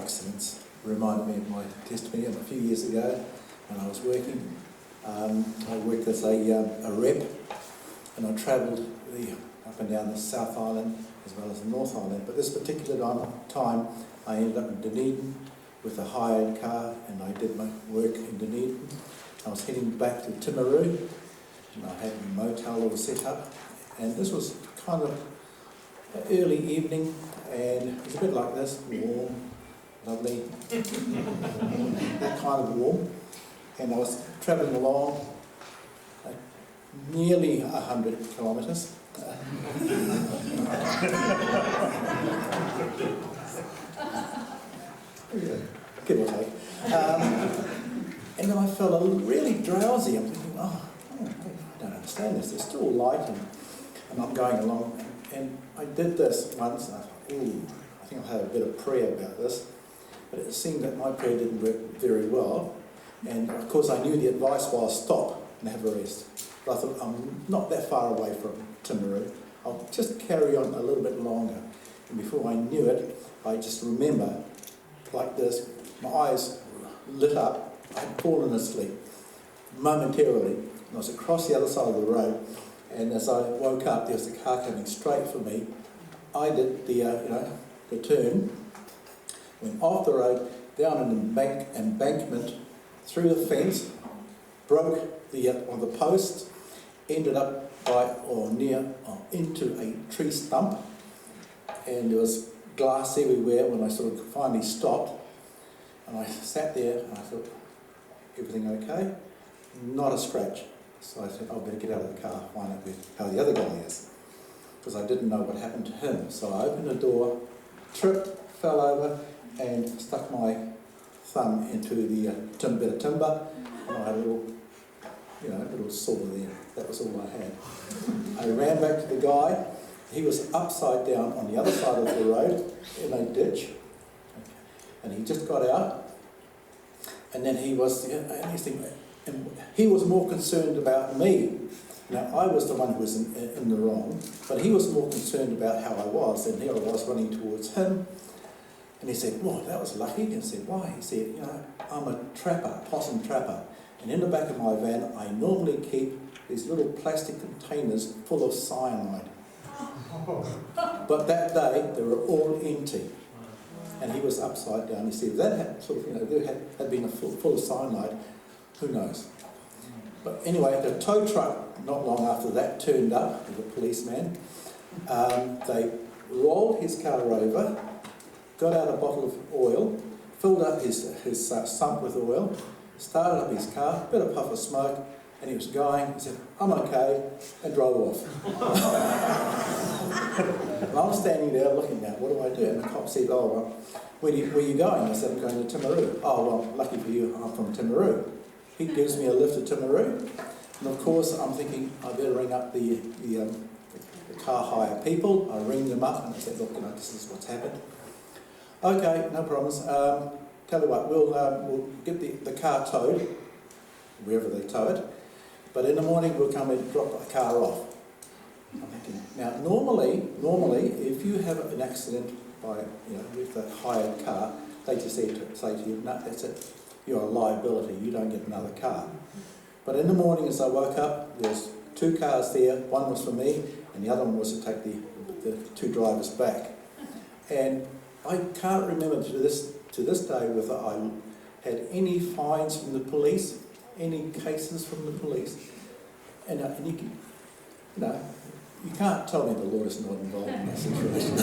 accidents reminded me of my testimony of a few years ago when I was working. I worked as a rep, and I travelled up and down the South Island as well as the North Island. But this particular time I ended up in Dunedin with a hired car, and I did my work in Dunedin. I was heading back to Timaru, and I had a motel all set up, and this was kind of an early evening, and it was a bit like this, warm, lovely, that kind of warm. And I was travelling along nearly 100 kilometres. Give or take. And then I felt really drowsy. I'm thinking, I don't understand this. It's still light, and I'm going along. And I did this once, and I thought, I think I'll have a bit of prayer about this. But it seemed that my prayer didn't work very well. And of course I knew the advice was stop and have a rest. But I thought, I'm not that far away from Timaru. I'll just carry on a little bit longer. And before I knew it, I just remember, like this, my eyes lit up. I had fallen asleep momentarily. And I was across the other side of the road. And as I woke up, there was a car coming straight for me. I did the turn, went off the road, down an embankment, through the fence, broke one of the posts, ended up into a tree stump, and there was glass everywhere when I sort of finally stopped. And I sat there and I thought, everything okay? Not a scratch. So I said, I better get out of the car, find out how the other guy is, because I didn't know what happened to him. So I opened the door, tripped, fell over, and stuck my thumb into the bit of timber, and I had a little sore there. That was all I had. I ran back to the guy. He was upside down on the other side of the road in a ditch, and he just got out. And then he was he was more concerned about me. Now I was the one who was in the wrong, but he was more concerned about how I was, and here I was running towards him. And he said, well, that was lucky. And I said, why? He said, I'm a trapper, possum trapper. And in the back of my van, I normally keep these little plastic containers full of cyanide. But that day, they were all empty. And he was upside down. He said, if that had been full of cyanide, who knows? But anyway, the tow truck, not long after that, turned up with a policeman. They rolled his car over, got out a bottle of oil, filled up his sump with oil, started up his car, bit of puff of smoke, and he was going. He said, I'm okay, and drove off. And I was standing there looking at, what do I do? And the cop said, oh, well, where are you going? I said, I'm going to Timaru. Oh, well, lucky for you, I'm from Timaru. He gives me a lift to Timaru, and of course I'm thinking I better ring up the car hire people. I ring them up and I said, look, this is what's happened. Okay, no problems. Tell you what, we'll get the car towed, wherever they tow it, but in the morning we'll come and drop the car off. I'm thinking, now normally, if you have an accident with a hired car, they just say to you, no, that's it, you're a liability, you don't get another car. But in the morning as I woke up, there was 2 cars there, one was for me, and the other one was to take the 2 drivers back. And I can't remember to this day whether I had any fines from the police, any cases from the police, and you can't tell me the Lord is not involved in that situation.